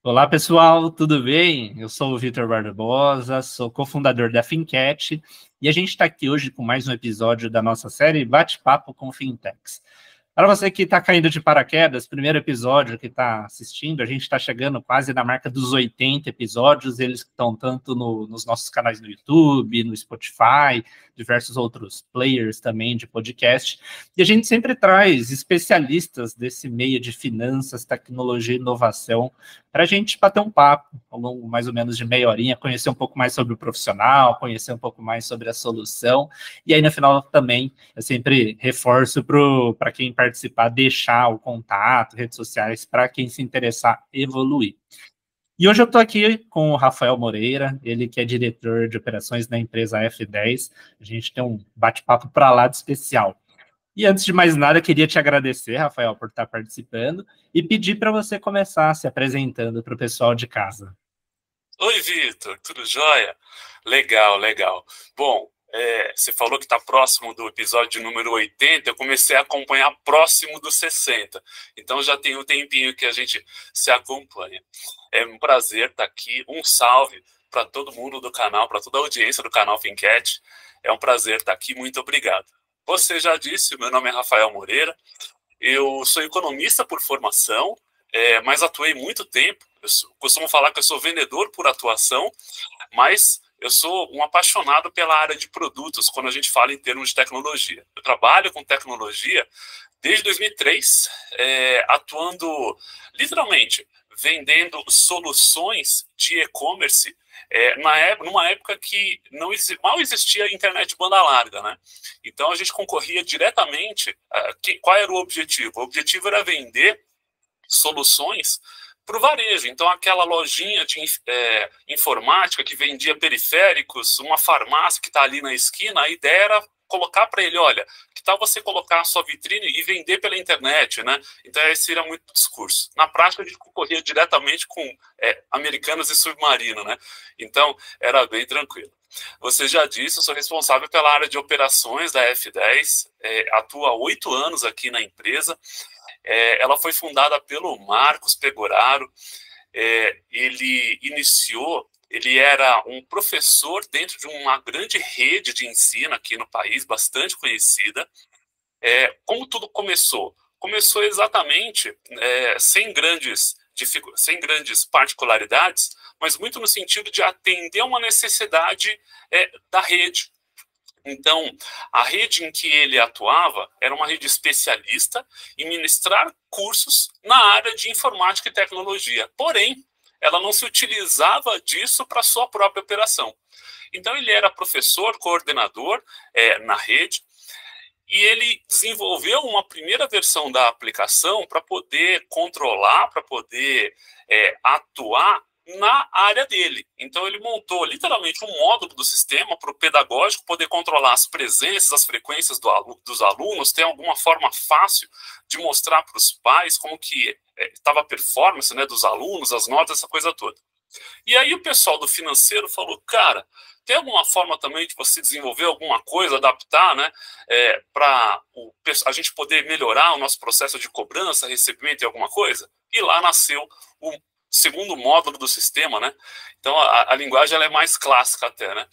Olá, pessoal, tudo bem? Eu sou o Vitor Barbosa, sou cofundador da Fincat e a gente está aqui hoje com mais um episódio da nossa série Bate-Papo com Fintechs. Para você que está caindo de paraquedas, primeiro episódio que está assistindo, a gente está chegando quase na marca dos 80 episódios, eles estão tanto nos nossos canais no YouTube, no Spotify, diversos outros players também de podcast, e a gente sempre traz especialistas desse meio de finanças, tecnologia e inovação para a gente bater um papo ao longo mais ou menos de meia horinha, conhecer um pouco mais sobre o profissional, conhecer um pouco mais sobre a solução, e aí no final também eu sempre reforço para quem participar, deixar o contato, redes sociais, para quem se interessar evoluir. E hoje eu estou aqui com o Rafael Moreira, ele que é diretor de operações da empresa F10. A gente tem um bate-papo para lá de especial. E antes de mais nada, eu queria te agradecer, Rafael, por estar participando e pedir para você começar se apresentando para o pessoal de casa. Oi, Vitor, tudo jóia? Legal, legal. Bom, você falou que está próximo do episódio número 80, eu comecei a acompanhar próximo do 60, então já tem um tempinho que a gente se acompanha. É um prazer estar aqui, um salve para todo mundo do canal, para toda a audiência do canal Fincat, é um prazer estar aqui, muito obrigado. Você já disse, meu nome é Rafael Moreira, eu sou economista por formação, mas atuei muito tempo. Costumo falar que eu sou vendedor por atuação, mas eu sou um apaixonado pela área de produtos quando a gente fala em termos de tecnologia. Eu trabalho com tecnologia desde 2003, atuando literalmente vendendo soluções de e-commerce numa época que mal existia internet de banda larga, né? Então a gente concorria diretamente. Qual era o objetivo? O objetivo era vender soluções para o varejo. Então, aquela lojinha de informática que vendia periféricos, uma farmácia que está ali na esquina, a ideia era colocar para ele, olha, que tal você colocar a sua vitrine e vender pela internet, né? Então, esse era muito discurso. Na prática, a gente concorria diretamente com Americanas e Submarino, né? Então, era bem tranquilo. Você já disse, eu sou responsável pela área de operações da F10, atuo há 8 anos aqui na empresa. Ela foi fundada pelo Marcos Pegoraro. Ele era um professor dentro de uma grande rede de ensino aqui no país, bastante conhecida. Como tudo começou? Começou exatamente sem grandes particularidades, mas muito no sentido de atender uma necessidade da rede. Então, a rede em que ele atuava era uma rede especialista em ministrar cursos na área de informática e tecnologia. Porém, ela não se utilizava disso para sua própria operação. Então, ele era professor, coordenador na rede, e ele desenvolveu uma primeira versão da aplicação para poder controlar, para poder atuar na área dele. Então, ele montou literalmente um módulo do sistema para o pedagógico poder controlar as presenças, as frequências dos alunos, ter alguma forma fácil de mostrar para os pais como que estava a performance, né, dos alunos, as notas, essa coisa toda. E aí o pessoal do financeiro falou, cara, tem alguma forma também de você desenvolver alguma coisa, adaptar, né, para a gente poder melhorar o nosso processo de cobrança, recebimento e alguma coisa? E lá nasceu o segundo módulo do sistema, né? Então a linguagem ela é mais clássica até, né?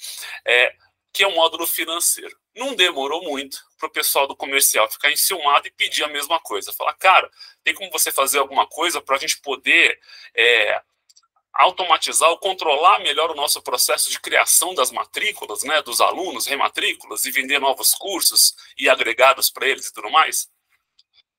Que é o módulo financeiro. Não demorou muito para o pessoal do comercial ficar enciumado e pedir a mesma coisa. Falar, cara, tem como você fazer alguma coisa para a gente poder automatizar ou controlar melhor o nosso processo de criação das matrículas, né, dos alunos, rematrículas, e vender novos cursos e agregados para eles e tudo mais?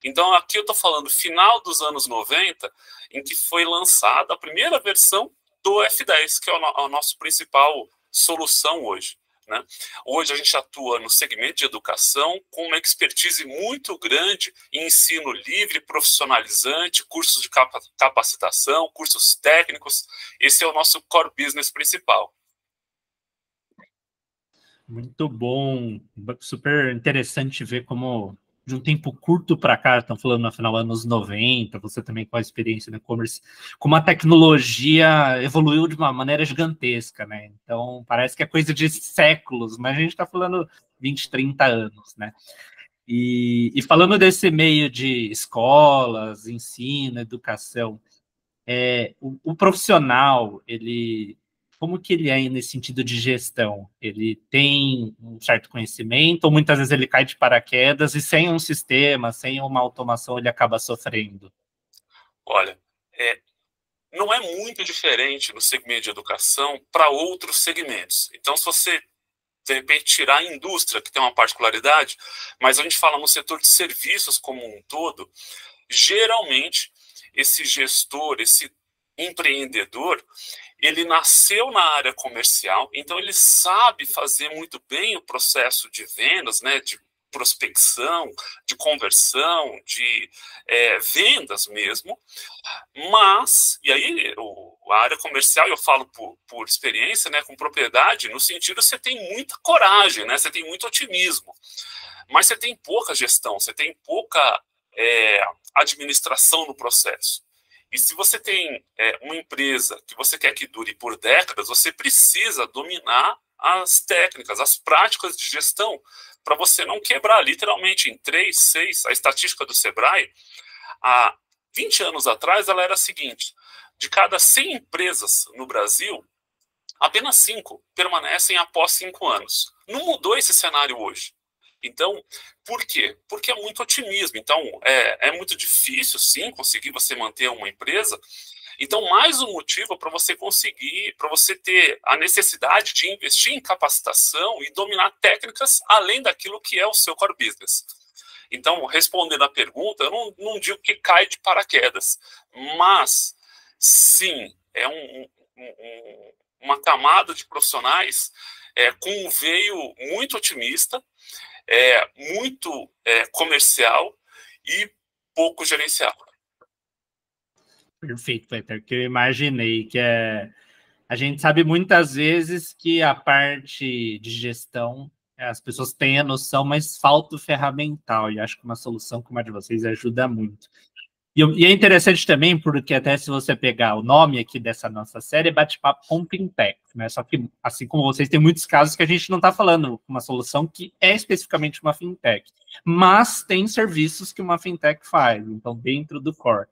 Então, aqui eu estou falando final dos anos 90, em que foi lançada a primeira versão do F10, que é a nossa principal solução hoje, né? Hoje a gente atua no segmento de educação com uma expertise muito grande em ensino livre, profissionalizante, cursos de capacitação, cursos técnicos. Esse é o nosso core business principal. Muito bom, super interessante ver como de um tempo curto para cá, estão falando no final anos 90, você também com a experiência no e-commerce, como a tecnologia evoluiu de uma maneira gigantesca, né? Então, parece que é coisa de séculos, mas a gente está falando 20, 30 anos, né? E falando desse meio de escolas, ensino, educação, O profissional, como que ele é nesse sentido de gestão? Ele tem um certo conhecimento, ou muitas vezes ele cai de paraquedas e sem um sistema, sem uma automação, ele acaba sofrendo? Olha, não é muito diferente no segmento de educação para outros segmentos. Então, se você, de repente, tirar a indústria, que tem uma particularidade, mas a gente fala no setor de serviços como um todo, geralmente, esse gestor, esse empreendedor, ele nasceu na área comercial, então ele sabe fazer muito bem o processo de vendas, né, de prospecção, de conversão, de vendas mesmo, mas, e aí a área comercial, eu falo por experiência, né, com propriedade, no sentido você tem muita coragem, né, você tem muito otimismo, mas você tem pouca gestão, você tem pouca administração no processo. E se você tem uma empresa que você quer que dure por décadas, você precisa dominar as técnicas, as práticas de gestão, para você não quebrar literalmente em 3, 6. A estatística do Sebrae, há 20 anos atrás, ela era a seguinte: de cada 100 empresas no Brasil, apenas 5 permanecem após 5 anos. Não mudou esse cenário hoje. Então, por quê? Porque é muito otimismo. Então, é muito difícil, sim, conseguir você manter uma empresa. Então, mais um motivo para você conseguir, para você ter a necessidade de investir em capacitação e dominar técnicas além daquilo que é o seu core business. Então, respondendo à pergunta, eu não digo que cai de paraquedas, mas, sim, é uma camada de profissionais com um veio muito otimista, muito comercial e pouco gerencial. Perfeito, Peter, que eu imaginei que a gente sabe muitas vezes que a parte de gestão, as pessoas têm a noção, mas falta o ferramental, e acho que uma solução como a de vocês ajuda muito. E é interessante também, porque até se você pegar o nome aqui dessa nossa série, é Bate-Papo com Fintech, né? Só que, assim como vocês, tem muitos casos que a gente não está falando uma solução que é especificamente uma fintech, mas tem serviços que uma fintech faz, então dentro do core.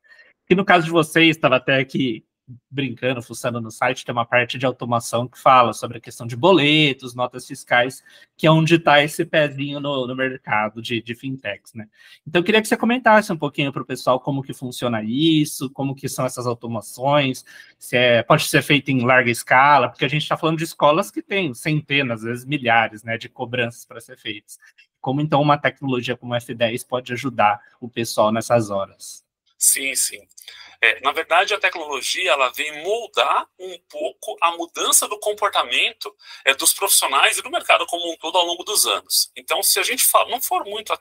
E no caso de vocês, estava até aqui brincando, fuçando no site, tem uma parte de automação que fala sobre a questão de boletos, notas fiscais, que é onde está esse pezinho no mercado de fintechs, né? Então, eu queria que você comentasse um pouquinho para o pessoal como que funciona isso, como que são essas automações, se pode ser feito em larga escala, porque a gente está falando de escolas que têm centenas, às vezes milhares, né, de cobranças para ser feitas. Como, então, uma tecnologia como o F10 pode ajudar o pessoal nessas horas? Sim, sim. Na verdade, a tecnologia ela vem moldar um pouco a mudança do comportamento dos profissionais e do mercado como um todo ao longo dos anos. Então, se a gente não for muito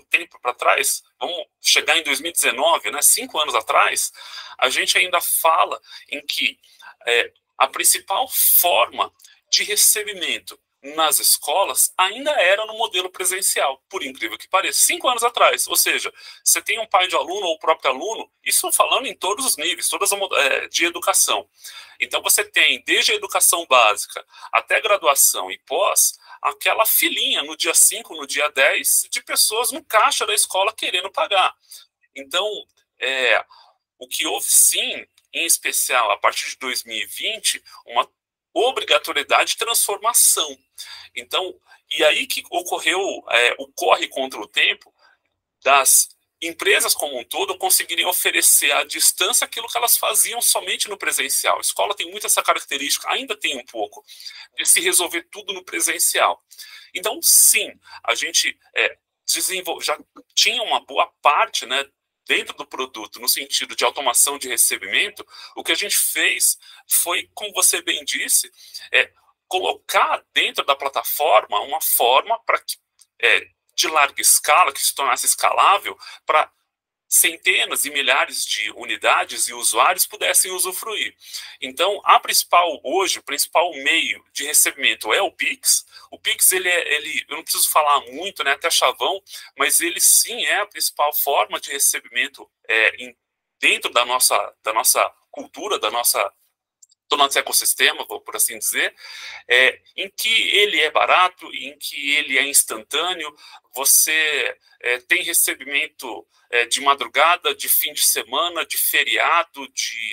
tempo para trás, vamos chegar em 2019, né, 5 anos atrás, a gente ainda fala em que a principal forma de recebimento nas escolas ainda era no modelo presencial, por incrível que pareça, 5 anos atrás. Ou seja, você tem um pai de aluno ou o próprio aluno, isso falando em todos os níveis, de educação. Então você tem, desde a educação básica até a graduação e pós, aquela filinha no dia 5, no dia 10, de pessoas no caixa da escola querendo pagar. Então, o que houve sim, em especial a partir de 2020, uma obrigatoriedade de transformação. Então, e aí que ocorreu o corre contra o tempo das empresas como um todo conseguirem oferecer à distância aquilo que elas faziam somente no presencial. A escola tem muito essa característica, ainda tem um pouco, de se resolver tudo no presencial. Então, sim, a gente já tinha uma boa parte, né, dentro do produto, no sentido de automação de recebimento. O que a gente fez foi, como você bem disse, colocar dentro da plataforma uma forma para que, de larga escala, que se tornasse escalável, para centenas e milhares de unidades e usuários pudessem usufruir. Então, o principal meio de recebimento é o Pix. O Pix, eu não preciso falar muito, né, até chavão, mas ele sim é a principal forma de recebimento dentro da nossa cultura, da nossa todo nosso ecossistema, vou por assim dizer, em que ele é barato, em que ele é instantâneo, você tem recebimento de madrugada, de fim de semana, de feriado,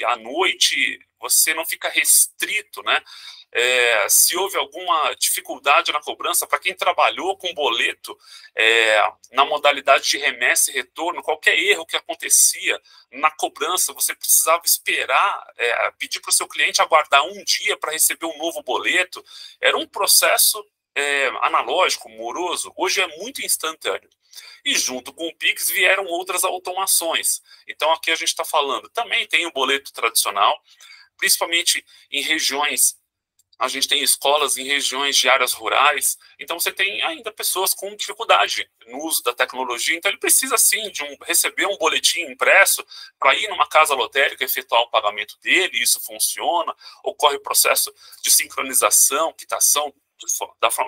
à noite, você não fica restrito, né? Se houve alguma dificuldade na cobrança, para quem trabalhou com boleto na modalidade de remessa e retorno, qualquer erro que acontecia na cobrança, você precisava esperar, pedir para o seu cliente aguardar um dia para receber um novo boleto. Era um processo analógico, moroso. Hoje é muito instantâneo. E junto com o Pix vieram outras automações. Então aqui a gente está falando, também tem o boleto tradicional, principalmente em regiões. A gente tem escolas em regiões de áreas rurais, então você tem ainda pessoas com dificuldade no uso da tecnologia, então ele precisa sim de receber um boletim impresso para ir numa casa lotérica efetuar o pagamento dele, isso funciona, ocorre o processo de sincronização, quitação,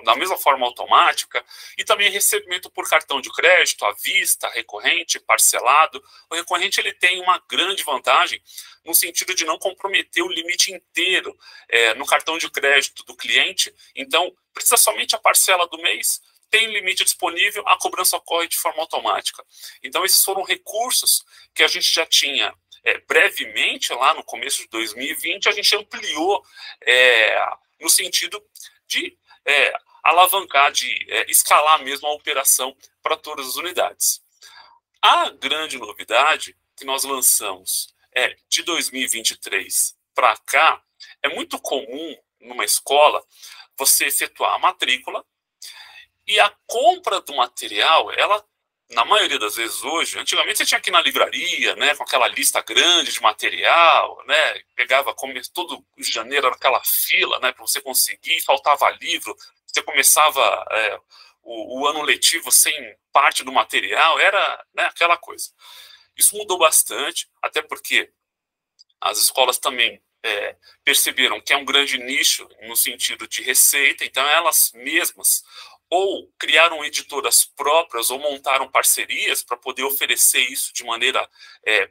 da mesma forma automática, e também recebimento por cartão de crédito, à vista, recorrente, parcelado. O recorrente ele tem uma grande vantagem no sentido de não comprometer o limite inteiro no cartão de crédito do cliente. Então, precisa somente a parcela do mês, tem limite disponível, a cobrança ocorre de forma automática. Então, esses foram recursos que a gente já tinha brevemente, lá no começo de 2020, a gente ampliou no sentido de alavancar, de escalar mesmo a operação para todas as unidades. A grande novidade que nós lançamos de 2023 para cá, é muito comum numa escola você efetuar a matrícula e a compra do material, ela, na maioria das vezes hoje, antigamente você tinha que ir na livraria, né, com aquela lista grande de material, né, pegava todo janeiro era aquela fila, né, para você conseguir, faltava livro, você começava o ano letivo sem parte do material, era, né, aquela coisa. Isso mudou bastante, até porque as escolas também perceberam que é um grande nicho no sentido de receita, então elas mesmas ou criaram editoras próprias ou montaram parcerias para poder oferecer isso de maneira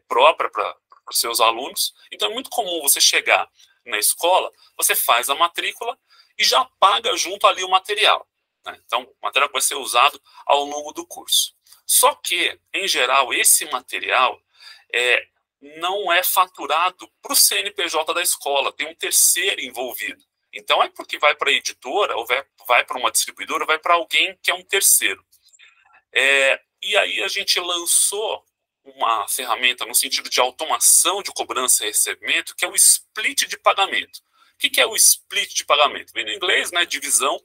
própria para os seus alunos. Então é muito comum você chegar na escola, você faz a matrícula e já paga junto ali o material, né? Então o material vai ser usado ao longo do curso. Só que, em geral, esse material não é faturado para o CNPJ da escola, tem um terceiro envolvido. Então é porque vai para a editora, ou vai para uma distribuidora, vai para alguém que é um terceiro. E aí a gente lançou uma ferramenta no sentido de automação de cobrança e recebimento, que é o split de pagamento. O que é o split de pagamento? Vem no inglês, né, divisão.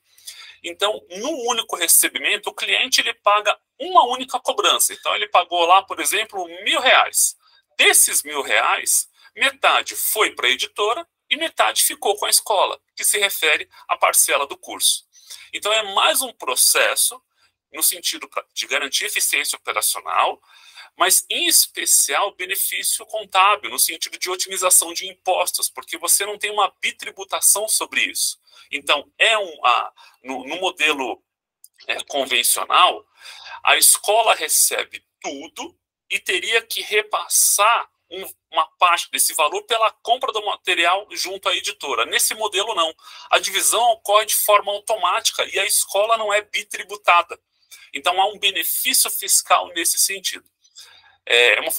Então, num único recebimento, o cliente ele paga uma única cobrança. Então, ele pagou lá, por exemplo, R$1.000. Desses R$1.000, metade foi para a editora e metade ficou com a escola, que se refere à parcela do curso. Então, é mais um processo no sentido de garantir eficiência operacional, mas, em especial, benefício contábil, no sentido de otimização de impostos, porque você não tem uma bitributação sobre isso. Então, no modelo convencional, a escola recebe tudo e teria que repassar uma parte desse valor pela compra do material junto à editora. Nesse modelo, não. A divisão ocorre de forma automática e a escola não é bitributada. Então, há um benefício fiscal nesse sentido. É uma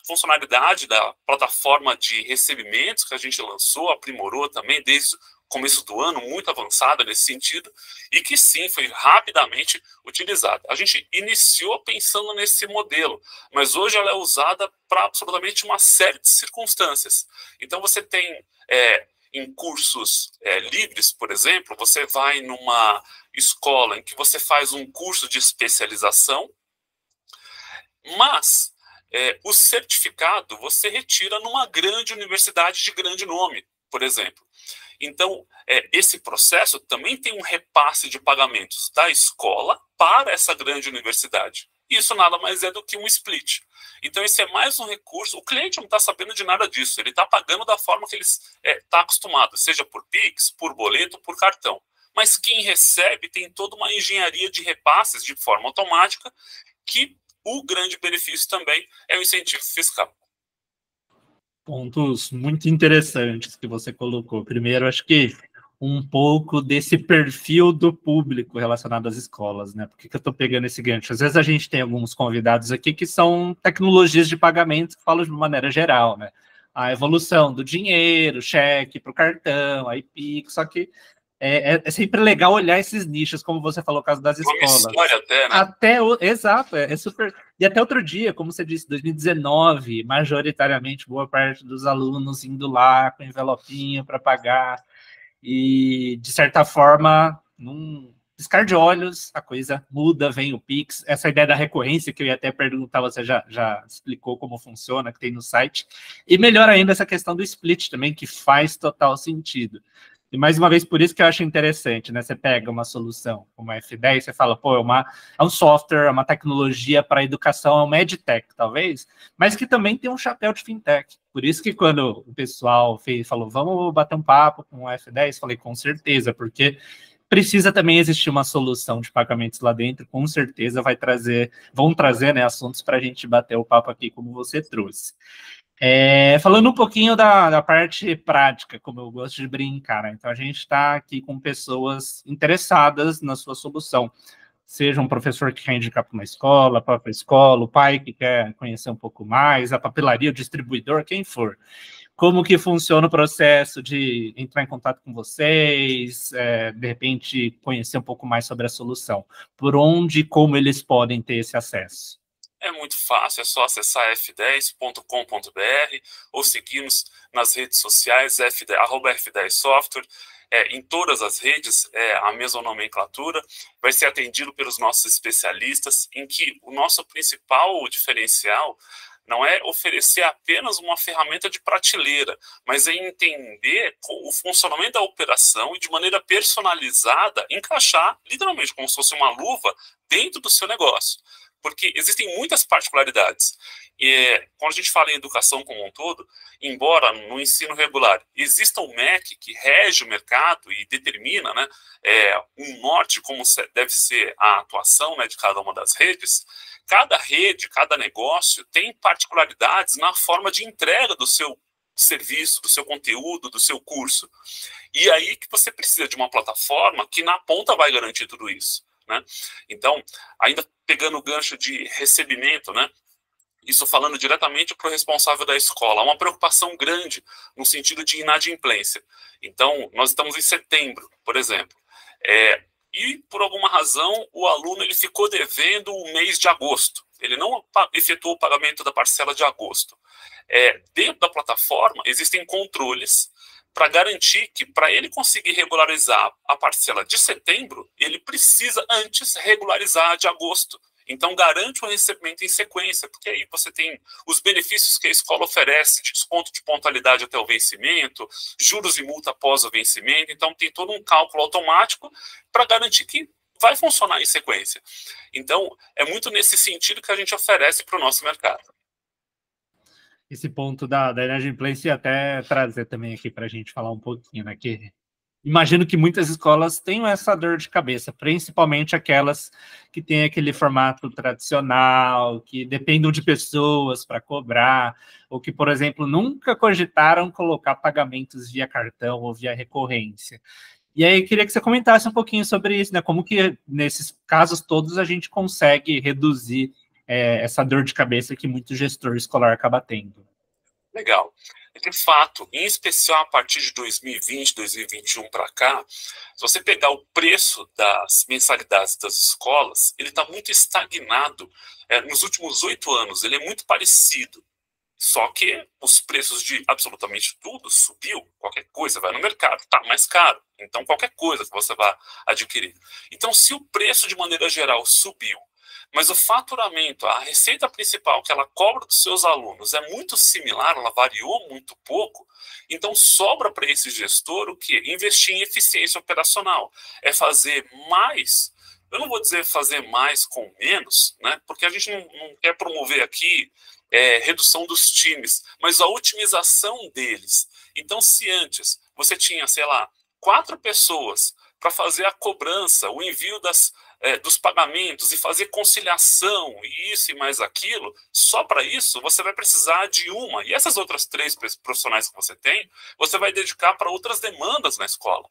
funcionalidade da plataforma de recebimentos que a gente lançou, aprimorou também desde o começo do ano, muito avançada nesse sentido, e que sim, foi rapidamente utilizada. A gente iniciou pensando nesse modelo, mas hoje ela é usada para absolutamente uma série de circunstâncias. Então você tem em cursos livres, por exemplo, você vai numa escola em que você faz um curso de especialização, mas o certificado você retira numa grande universidade de grande nome, por exemplo. Então, esse processo também tem um repasse de pagamentos da escola para essa grande universidade. Isso nada mais é do que um split. Então, esse é mais um recurso. O cliente não está sabendo de nada disso. Ele está pagando da forma que ele está acostumado, seja por Pix, por boleto, por cartão. Mas quem recebe tem toda uma engenharia de repasses de forma automática, que o grande benefício também é o incentivo fiscal. Pontos muito interessantes que você colocou. Primeiro, acho que um pouco desse perfil do público relacionado às escolas, né? Por que eu estou pegando esse gancho? Às vezes a gente tem alguns convidados aqui que são tecnologias de pagamento que falam de uma maneira geral, né? A evolução do dinheiro, cheque para o cartão, aí Pix, só que é sempre legal olhar esses nichos, como você falou, o caso das escolas. Uma história até, né? Exato, é super. E até outro dia, como você disse, 2019, majoritariamente, boa parte dos alunos indo lá com envelopinho para pagar. E, de certa forma, num piscar de olhos, a coisa muda, vem o Pix. Essa ideia da recorrência, que eu ia até perguntar, você já explicou como funciona, que tem no site. E melhor ainda, essa questão do split também, que faz total sentido. E mais uma vez, por isso que eu acho interessante, né? Você pega uma solução como a F10, você fala, pô, é um software, é uma tecnologia para a educação, é uma edtech, talvez, mas que também tem um chapéu de fintech. Por isso que quando o pessoal falou, vamos bater um papo com a F10, falei, com certeza, porque precisa também existir uma solução de pagamentos lá dentro, com certeza vão trazer, né, assuntos para a gente bater o papo aqui, como você trouxe. Falando um pouquinho da parte prática, como eu gosto de brincar, né? Então a gente está aqui com pessoas interessadas na sua solução, seja um professor que quer indicar para uma escola, a própria escola, o pai que quer conhecer um pouco mais, a papelaria, o distribuidor, quem for. Como que funciona o processo de entrar em contato com vocês, de repente conhecer um pouco mais sobre a solução? Por onde e como eles podem ter esse acesso? É muito fácil, é só acessar f10.com.br ou seguir-nos nas redes sociais, @f10software. Em todas as redes, a mesma nomenclatura, vai ser atendido pelos nossos especialistas, em que o nosso principal diferencial não é oferecer apenas uma ferramenta de prateleira, mas é entender o funcionamento da operação e, de maneira personalizada, encaixar, literalmente, como se fosse uma luva, dentro do seu negócio. Porque existem muitas particularidades. Quando a gente fala em educação como um todo, embora no ensino regular exista um MEC que rege o mercado e determina, né, um norte de como deve ser a atuação, né, de cada uma das redes, cada rede, cada negócio tem particularidades na forma de entrega do seu serviço, do seu conteúdo, do seu curso. E aí que você precisa de uma plataforma que na ponta vai garantir tudo isso, né? Então, ainda pegando o gancho de recebimento, né? Isso falando diretamente para o responsável da escola, há uma preocupação grande no sentido de inadimplência. Então, nós estamos em setembro, por exemplo, e por alguma razão o aluno ele ficou devendo o mês de agosto. Ele não efetuou o pagamento da parcela de agosto. Dentro da plataforma existem controles para garantir que, para ele conseguir regularizar a parcela de setembro, ele precisa antes regularizar a de agosto. Então, garante o recebimento em sequência, porque aí você tem os benefícios que a escola oferece, desconto de pontualidade até o vencimento, juros e multa após o vencimento. Então, tem todo um cálculo automático para garantir que vai funcionar em sequência. Então, é muito nesse sentido que a gente oferece para o nosso mercado. Esse ponto da inadimplência até trazer também aqui para a gente falar um pouquinho, né? Que imagino que muitas escolas tenham essa dor de cabeça, principalmente aquelas que têm aquele formato tradicional, que dependem de pessoas para cobrar, ou que, por exemplo, nunca cogitaram colocar pagamentos via cartão ou via recorrência. E aí, queria que você comentasse um pouquinho sobre isso, né? Como que, nesses casos todos, a gente consegue reduzir essa dor de cabeça que muito gestor escolar acaba tendo. Legal. De fato, em especial a partir de 2020, 2021 para cá, se você pegar o preço das mensalidades das escolas, ele está muito estagnado. Nos últimos 8 anos, ele é muito parecido. Só que os preços de absolutamente tudo subiu. Qualquer coisa vai no mercado, está mais caro. Então, qualquer coisa que você vai adquirir. Então, se o preço, de maneira geral, subiu, mas o faturamento, a receita principal que ela cobra dos seus alunos é muito similar, ela variou muito pouco, então sobra para esse gestor o quê? Investir em eficiência operacional. É fazer mais, eu não vou dizer fazer mais com menos, né? Porque a gente não quer promover aqui redução dos times, mas a otimização deles. Então, se antes você tinha, sei lá, 4 pessoas para fazer a cobrança, o envio das dos pagamentos e fazer conciliação, e isso e mais aquilo, só para isso você vai precisar de uma. E essas outras 3 profissionais que você tem, você vai dedicar para outras demandas na escola.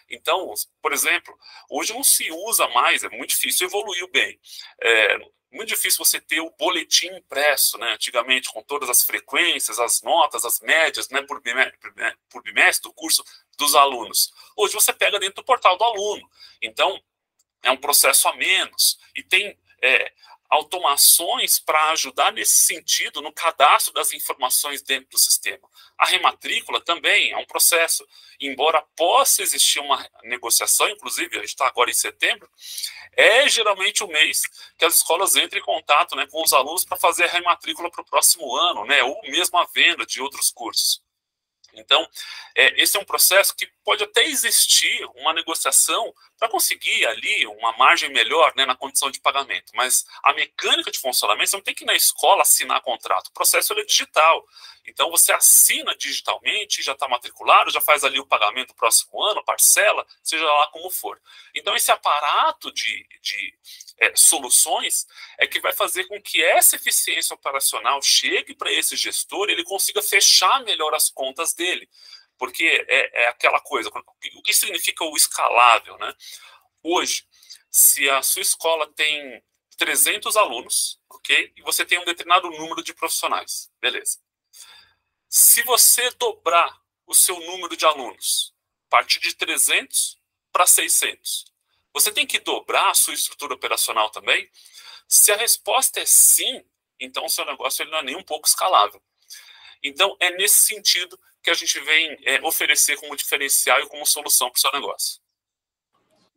Então, por exemplo, hoje não se usa mais, é muito difícil evoluir bem. Muito difícil você ter o boletim impresso, né? Antigamente, com todas as frequências, as notas, as médias, né? por bimestre do curso dos alunos. Hoje você pega dentro do portal do aluno. Então, é um processo a menos. E tem automações para ajudar nesse sentido no cadastro das informações dentro do sistema. A rematrícula também é um processo, embora possa existir uma negociação, inclusive a gente está agora em setembro, é geralmente o mês que as escolas entram em contato, né, com os alunos para fazer a rematrícula para o próximo ano, né, ou mesmo a venda de outros cursos. Então, esse é um processo que pode até existir uma negociação para conseguir ali uma margem melhor, né, na condição de pagamento. Mas a mecânica de funcionamento, você não tem que ir na escola assinar contrato. O processo é digital. Então, você assina digitalmente, já está matriculado, já faz ali o pagamento do próximo ano, parcela, seja lá como for. Então, esse aparato de soluções é que vai fazer com que essa eficiência operacional chegue para esse gestor e ele consiga fechar melhor as contas dele. Porque é aquela coisa, o que significa o escalável, né? Hoje, se a sua escola tem 300 alunos, ok? E você tem um determinado número de profissionais, beleza. Se você dobrar o seu número de alunos, a partir de 300 para 600, você tem que dobrar a sua estrutura operacional também? Se a resposta é sim, então o seu negócio ele não é nem um pouco escalável. Então, é nesse sentido que a gente vem oferecer como diferencial e como solução para o seu negócio.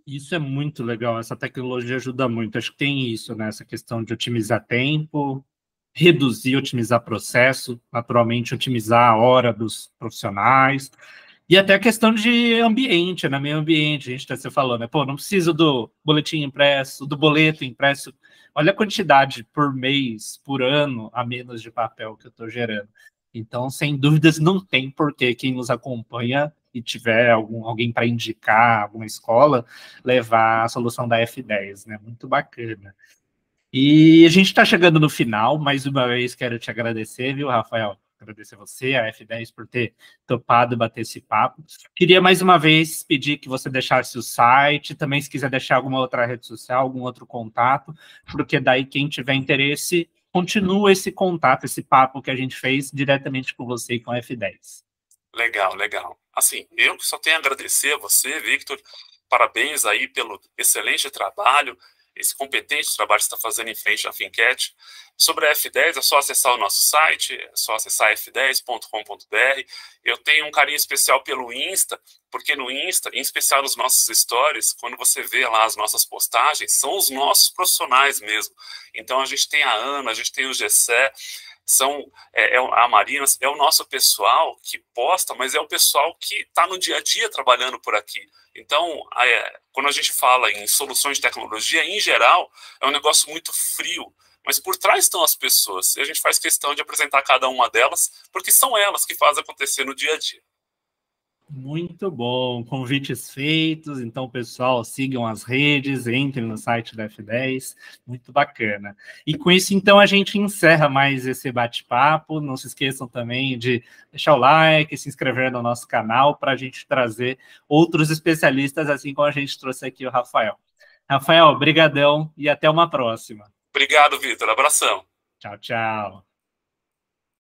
Isso é muito legal, essa tecnologia ajuda muito. Acho que tem isso, né? Essa questão de otimizar tempo, reduzir, otimizar processo, naturalmente otimizar a hora dos profissionais, e até a questão de ambiente, né? Meio ambiente, a gente está falando, né? Pô, não preciso do boletim impresso, do boleto impresso. Olha a quantidade por mês, por ano, a menos de papel que eu estou gerando. Então, sem dúvidas, não tem porquê quem nos acompanha e tiver alguém para indicar, alguma escola, levar a solução da F10, né? Muito bacana. E a gente está chegando no final, mais uma vez quero te agradecer, viu, Rafael? Agradecer você, a F10, por ter topado bater esse papo. Queria mais uma vez pedir que você deixasse o site, também se quiser deixar alguma outra rede social, algum outro contato, porque daí quem tiver interesse, continua esse contato, esse papo que a gente fez diretamente com você e com a F10. Legal, legal. Assim, eu só tenho a agradecer a você, Victor. Parabéns aí pelo excelente trabalho, esse competente trabalho que você está fazendo em frente à Fincat. Sobre a F10, é só acessar o nosso site, é só acessar f10.com.br. Eu tenho um carinho especial pelo Insta, porque no Insta, em especial nos nossos stories, quando você vê lá as nossas postagens, são os nossos profissionais mesmo. Então, a gente tem a Ana, a gente tem o Gessé, a Marina, é o nosso pessoal que posta, mas é o pessoal que está no dia a dia trabalhando por aqui. Então, quando a gente fala em soluções de tecnologia, em geral, é um negócio muito frio, mas por trás estão as pessoas, e a gente faz questão de apresentar cada uma delas, porque são elas que fazem acontecer no dia a dia. Muito bom, convites feitos, então, pessoal, sigam as redes, entrem no site da F10, muito bacana. E com isso, então, a gente encerra mais esse bate-papo, não se esqueçam também de deixar o like, se inscrever no nosso canal, para a gente trazer outros especialistas, assim como a gente trouxe aqui o Rafael. Rafael, brigadão e até uma próxima. Obrigado, Vitor, abração. Tchau, tchau.